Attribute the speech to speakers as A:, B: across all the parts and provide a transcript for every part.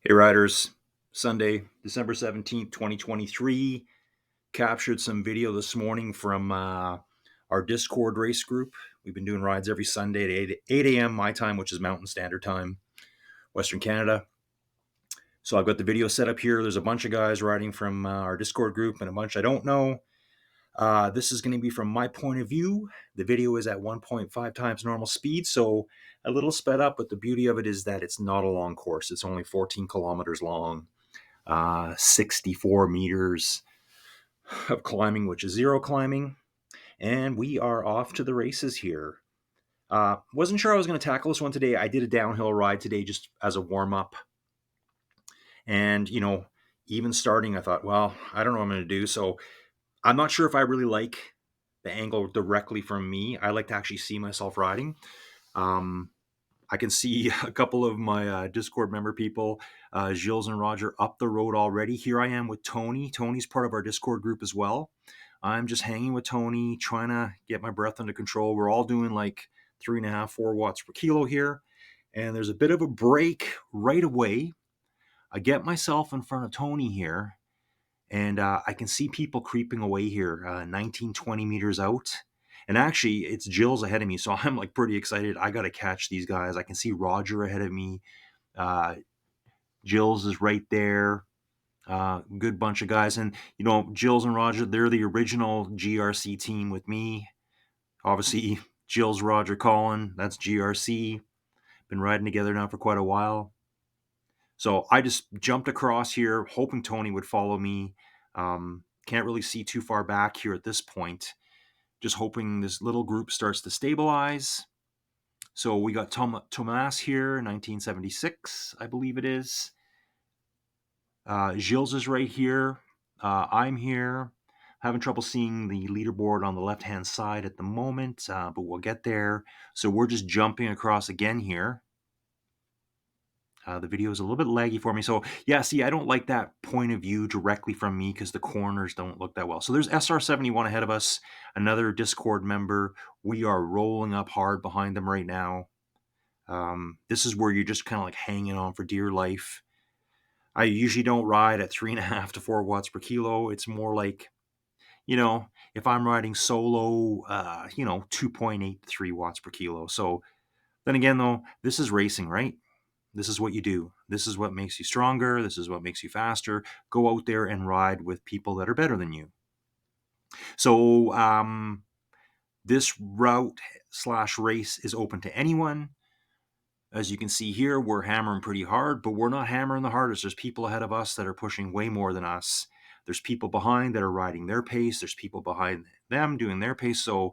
A: Hey riders, Sunday, December 17th, 2023. Captured some video this morning from our Discord race group. We've been doing rides every Sunday at 8 a.m. my time, which is Mountain Standard Time, Western Canada. So I've got the video set up here. There's a bunch of guys riding from our Discord group and a bunch I don't know. This is going to be from my point of view. The video is at 1.5 times normal speed, so a little sped up, but the beauty of it is that it's not a long course. It's only 14 kilometers long. 64 meters of climbing, which is zero climbing. And we are off to the races here. Wasn't sure I was going to tackle this one today. I did a downhill ride today just as a warm up. And, even starting, I thought, well, I don't know what I'm going to do. So I'm not sure if I really like the angle directly from me. I like to actually see myself riding. Um, I can see a couple of my Discord member people, Gilles and Roger, up the road already. Here I am with Tony. Tony's part of our Discord group as well. I'm just hanging with Tony, trying to get my breath under control. We're all doing like 3.5, 4 watts per kilo here. And there's a bit of a break right away. I get myself in front of Tony here, and I can see people creeping away here, 19, 20 meters out. And actually, it's Jill's ahead of me, so I'm like pretty excited. I got to catch these guys. I can see Roger ahead of me. Jill's is right there. Good bunch of guys. And, Jill's and Roger, they're the original GRC team with me. Obviously, Jill's Roger Colin, that's GRC. Been riding together now for quite a while. So I just jumped across here, hoping Tony would follow me. Can't really see too far back here at this point. Just hoping this little group starts to stabilize. So we got Tomas here, 1976, I believe it is. Gilles is right here. I'm here. Having trouble seeing the leaderboard on the left-hand side at the moment, but we'll get there. So we're just jumping across again here. The video is a little bit laggy for me. So yeah, see, I don't like that point of view directly from me because the corners don't look that well. So there's SR71 ahead of us, another Discord member. We are rolling up hard behind them right now. This is where you're just kind of like hanging on for dear life. I usually don't ride at 3.5 to 4 watts per kilo. It's more like, if I'm riding solo, 2.8 to 3 watts per kilo. So then again, though, this is racing, right? This is what you do. This is what makes you stronger. This is what makes you faster. Go out there and ride with people that are better than you. So this route/race is open to anyone. As you can see here, we're hammering pretty hard, but we're not hammering the hardest. There's people ahead of us that are pushing way more than us. There's people behind that are riding their pace. There's people behind them doing their pace. So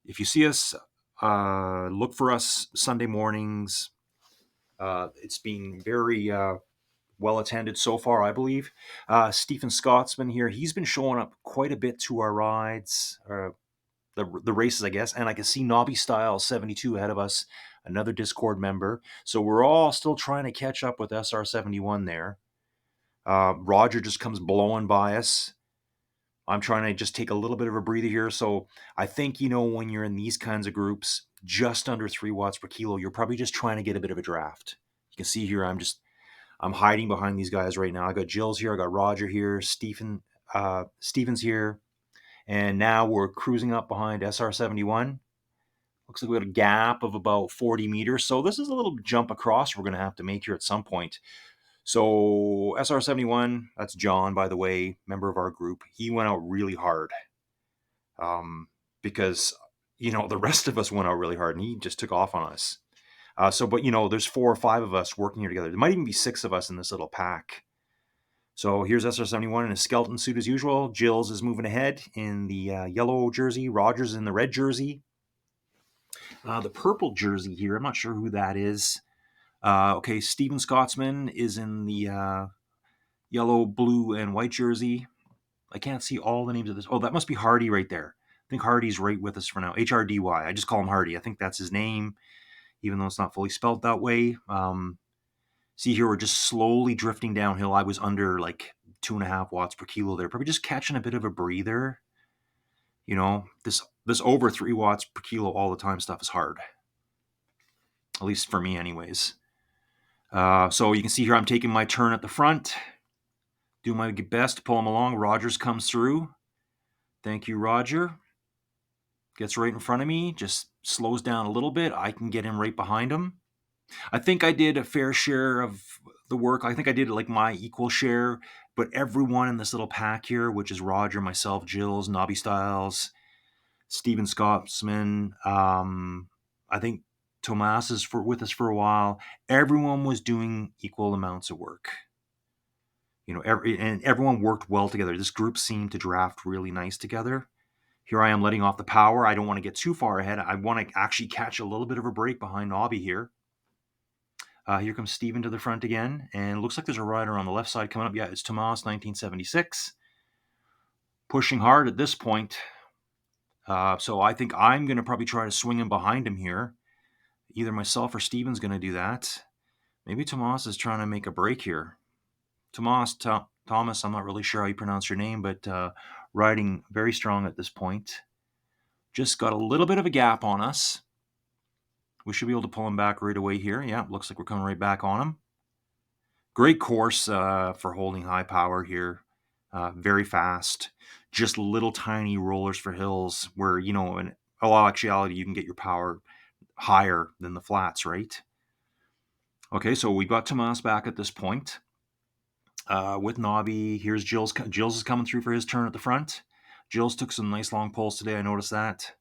A: if you see us, look for us Sunday mornings. It's been very well attended so far, I believe. Stephen Scotsman here. He's been showing up quite a bit to our rides, the races, I guess. And I can see Nobby Style 72 ahead of us, another Discord member. So we're all still trying to catch up with SR71 there. Roger just comes blowing by us. I'm trying to just take a little bit of a breather here. So I think, when you're in these kinds of groups, just under 3 watts per kilo, you're probably just trying to get a bit of a draft. You can see here, I'm hiding behind these guys right now. I got Jill's here, I got Roger here, Stephen's here, and now we're cruising up behind SR71. Looks like we got a gap of about 40 meters. So this is a little jump across we're going to have to make here at some point. So SR71, that's John, by the way, member of our group. He went out really hard because, the rest of us went out really hard and he just took off on us. But there's 4 or 5 of us working here together. There might even be 6 of us in this little pack. So here's SR71 in a skeleton suit as usual. Jill's is moving ahead in the yellow jersey. Rogers in the red jersey. The purple jersey here, I'm not sure who that is. Okay, Stephen Scotsman is in the yellow, blue, and white jersey. I can't see all the names of this. Oh, that must be Hardy right there. I think Hardy's right with us for now. HRDY. I just call him Hardy. I think that's his name, even though it's not fully spelled that way. See here, we're just slowly drifting downhill. I was under like 2.5 watts per kilo there. Probably just catching a bit of a breather. This over 3 watts per kilo all the time stuff is hard. At least for me anyways. So you can see here I'm taking my turn at the front. Do my best to pull him along. Rogers comes through. Thank you, Roger. Gets right in front of me, just slows down a little bit. I can get him right behind him. I think I did a fair share of the work. I think I did like my equal share, but everyone in this little pack here, which is Roger, myself, Jills, Nobby Styles, Steven Scotsman, I think Tomas is with us for a while. Everyone was doing equal amounts of work. And everyone worked well together. This group seemed to draft really nice together. Here I am letting off the power. I don't want to get too far ahead. I want to actually catch a little bit of a break behind Nobby here. Here comes Steven to the front again, and it looks like there's a rider on the left side coming up. Yeah, it's Tomas, 1976. Pushing hard at this point. So I think I'm going to probably try to swing him behind him here. Either myself or Steven's going to do that. Maybe Tomas is trying to make a break here. Thomas, I'm not really sure how you pronounce your name, but riding very strong at this point. Just got a little bit of a gap on us. We should be able to pull him back right away here. Yeah, looks like we're coming right back on him. Great course for holding high power here. Very fast. Just little tiny rollers for hills where, in all actuality, you can get your power higher than the flats, right? Okay, so we got Tomas back at this point. With Nobby, here's Jills. Jills is coming through for his turn at the front. Jills took some nice long pulls today. I noticed that.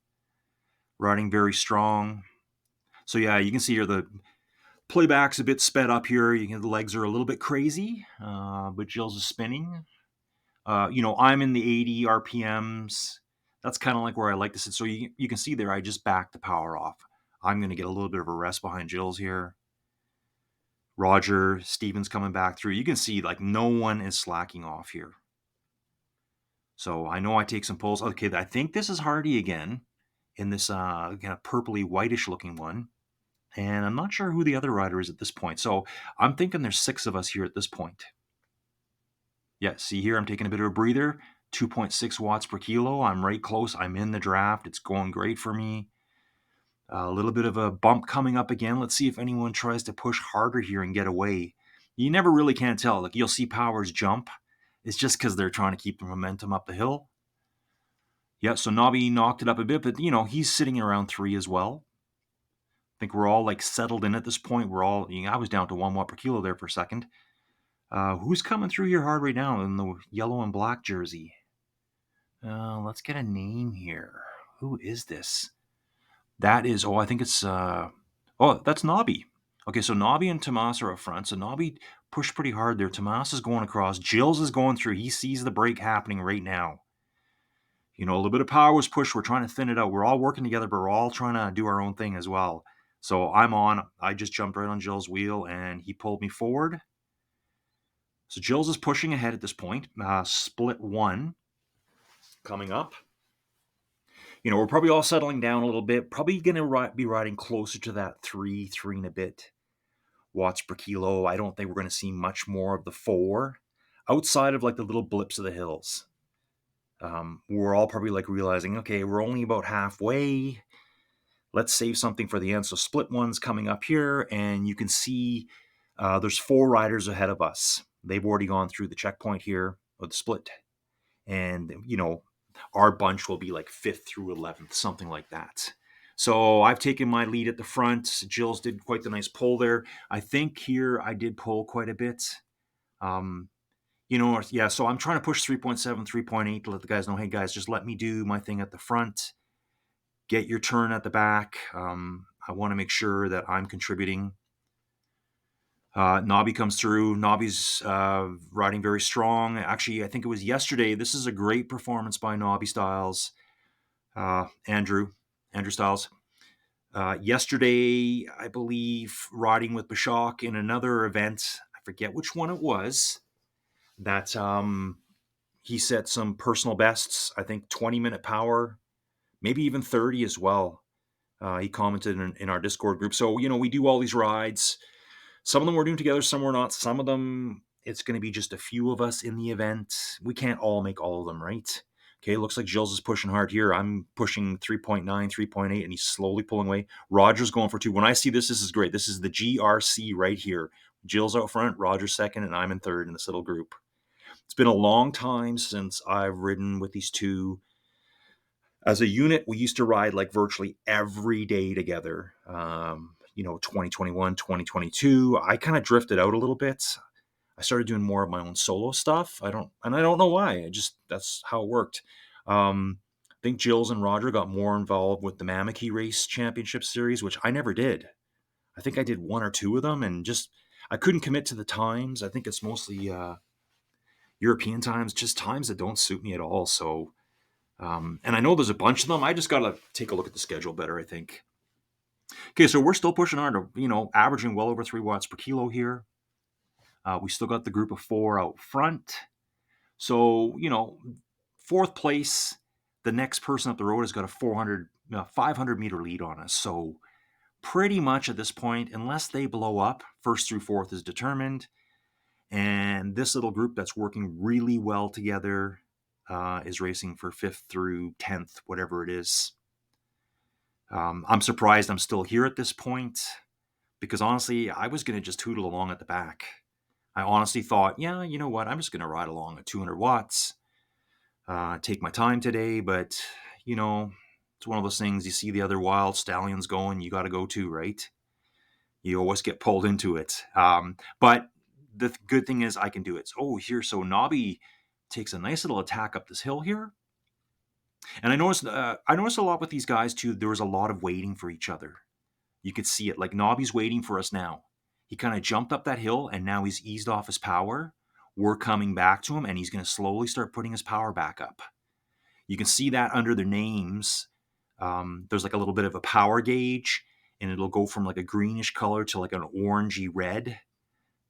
A: Riding very strong. So yeah, you can see here the playback's a bit sped up here. The legs are a little bit crazy, but Jills is spinning. I'm in the 80 RPMs. That's kind of like where I like to sit. So you can see there, I just backed the power off. I'm going to get a little bit of a rest behind Jills here. Roger, Steven's coming back through. You can see like no one is slacking off here. So I know I take some pulls. Okay, I think this is Hardy again in this kind of purpley whitish looking one. And I'm not sure who the other rider is at this point. So I'm thinking there's 6 of us here at this point. Yeah, see here, I'm taking a bit of a breather. 2.6 watts per kilo. I'm right close. I'm in the draft. It's going great for me. A little bit of a bump coming up again. Let's see if anyone tries to push harder here and get away. You never really can tell. Like you'll see powers jump. It's just because they're trying to keep the momentum up the hill. Yeah, so Nobby knocked it up a bit, but he's sitting around 3 as well. I think we're all like settled in at this point. I was down to 1 watt per kilo there for a second. Who's coming through here hard right now in the yellow and black jersey? Let's get a name here. Who is this? That is, I think it's, that's Nobby. Okay, so Nobby and Tomas are up front. So Nobby pushed pretty hard there. Tomas is going across. Jills is going through. He sees the break happening right now. A little bit of power was pushed. We're trying to thin it out. We're all working together, but we're all trying to do our own thing as well. So I'm on. I just jumped right on Jill's wheel, and he pulled me forward. So Jills is pushing ahead at this point. Split 1 coming up. We're probably all settling down a little bit. Probably going to be riding closer to that 3 and a bit watts per kilo. I don't think we're going to see much more of the 4 outside of like the little blips of the hills. We're all probably like realizing, okay, we're only about halfway. Let's save something for the end. So split 1's coming up here, and you can see there's 4 riders ahead of us. They've already gone through the checkpoint here, or the split. And, our bunch will be like 5th through 11th, something like that. So I've taken my lead at the front. Jills did quite the nice pull there. I think here I did pull quite a bit. So I'm trying to push 3.7, 3.8 to let the guys know, hey guys, just let me do my thing at the front. Get your turn at the back. I want to make sure that I'm contributing. Nobby comes through. Nobby's riding very strong. Actually, I think it was yesterday. This is a great performance by Nobby Styles. Andrew Styles. Yesterday, I believe, riding with Bashak in another event. I forget which one it was. That he set some personal bests. I think 20-minute power, maybe even 30 as well. He commented in our Discord group. So, we do all these rides. Some of them we're doing together, some we're not. Some of them, it's going to be just a few of us in the event. We can't all make all of them, right? Okay, looks like Gilles is pushing hard here. I'm pushing 3.9, 3.8, and he's slowly pulling away. Roger's going for 2. When I see this, this is great. This is the GRC right here. Gilles out front, Roger's second, and I'm in third in this little group. It's been a long time since I've ridden with these two. As a unit, we used to ride like virtually every day together. 2021, 2022. I kind of drifted out a little bit. I started doing more of my own solo stuff. I don't know why. That's how it worked. I think Gilles and Roger got more involved with the Mamaki Race Championship Series, which I never did. I think I did 1 or 2 of them, and just I couldn't commit to the times. I think it's mostly European times, just times that don't suit me at all. So, and I know there's a bunch of them. I just gotta take a look at the schedule better, I think. Okay, so we're still pushing on to averaging well over 3 watts per kilo here. We still got the group of 4 out front. So, fourth place, the next person up the road has got a 500-meter lead on us. So, pretty much at this point, unless they blow up, first through fourth is determined. And this little group that's working really well together is racing for 5th through 10th, whatever it is. I'm surprised I'm still here at this point because honestly, I was going to just tootle along at the back. I honestly thought, yeah, you know what? I'm just going to ride along at 200 watts, take my time today. But, it's one of those things you see the other wild stallions going, you got to go too, right? You always get pulled into it. But the good thing is I can do it. So Nobby takes a nice little attack up this hill here. And I noticed a lot with these guys too. There was a lot of waiting for each other. You could see it. Like Nobby's waiting for us now. He kind of jumped up that hill and now he's eased off his power. We're coming back to him and he's going to slowly start putting his power back up. You can see that under their names. There's like a little bit of a power gauge and it'll go from like a greenish color to like an orangey red.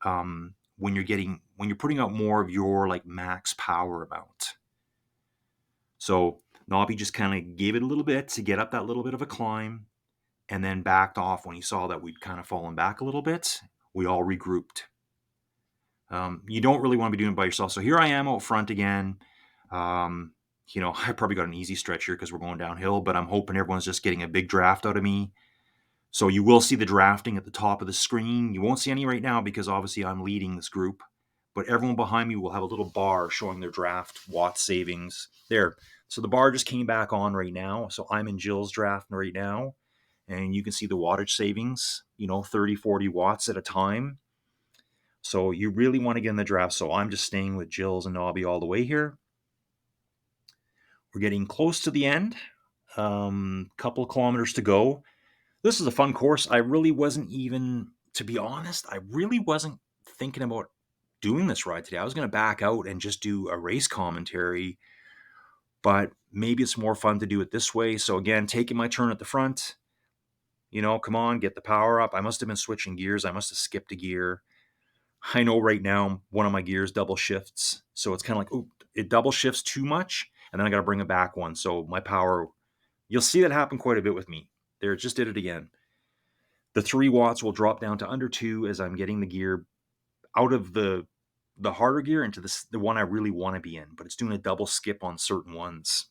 A: When you're putting out more of your like max power amount. So Nobby just kind of gave it a little bit to get up that little bit of a climb and then backed off when he saw that we'd kind of fallen back a little bit. We all regrouped. You don't really want to be doing it by yourself. So here I am out front again. I probably got an easy stretch here because we're going downhill, but I'm hoping everyone's just getting a big draft out of me. So you will see the drafting at the top of the screen. You won't see any right now because obviously I'm leading this group. But everyone behind me will have a little bar showing their draft watt savings. There. So the bar just came back on right now. So I'm in Jill's draft right now. And you can see the wattage savings, 30, 40 watts at a time. So you really want to get in the draft. So I'm just staying with Jill's and Nobby all the way here. We're getting close to the end. Couple of kilometers to go. This is a fun course. I really wasn't even, to be honest, I really wasn't thinking about doing this ride today. I was going to back out and just do a race commentary, but maybe it's more fun to do it this way. So again, taking my turn at the front, come on, get the power up. I must have been switching gears. I must have skipped a gear. I know right now one of my gears double shifts. So it's kind of like, it double shifts too much. And then I got to bring it back one. So my power, you'll see that happen quite a bit with me. There, just did it again. The 3 watts will drop down to under 2 as I'm getting the gear out of the harder gear into the one I really want to be in. But it's doing a double skip on certain ones.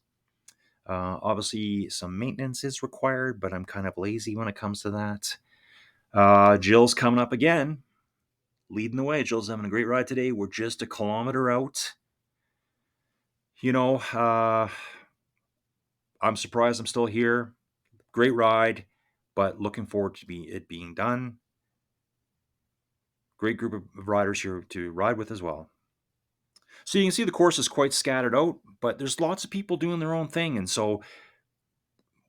A: Obviously, some maintenance is required, but I'm kind of lazy when it comes to that. Jill's coming up again, leading the way. Jill's having a great ride today. We're just a kilometer out. I'm surprised I'm still here. Great ride, but looking forward to it being done. Great group of riders here to ride with as well. So you can see the course is quite scattered out, but there's lots of people doing their own thing. And so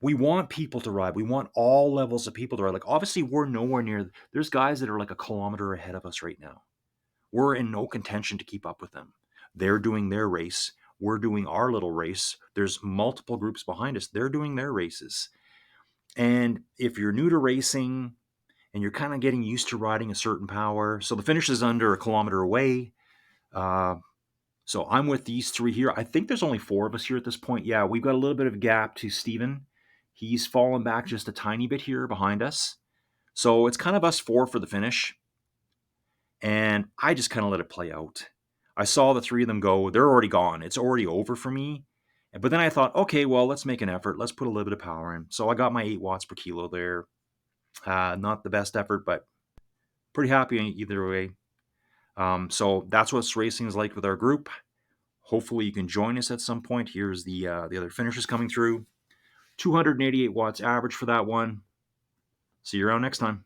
A: we want people to ride. We want all levels of people to ride. Like obviously we're nowhere near, there's guys that are like a kilometer ahead of us right now. We're in no contention to keep up with them. They're doing their race. We're doing our little race. There's multiple groups behind us. They're doing their races. And if you're new to racing and you're kind of getting used to riding a certain power, so the finish is under a kilometer away. So I'm with these 3 here. I think there's only 4 of us here at this point. Yeah, we've got a little bit of a gap to Steven. He's fallen back just a tiny bit here behind us. So it's kind of us 4 for the finish. And I just kind of let it play out. I saw the 3 of them go. They're already gone. It's already over for me. But then I thought, okay, well, let's make an effort. Let's put a little bit of power in. So I got my 8 watts per kilo there. Not the best effort, but pretty happy either way. So that's what racing is like with our group. Hopefully you can join us at some point. Here's the other finishers coming through. 288 watts average for that one. See you around next time.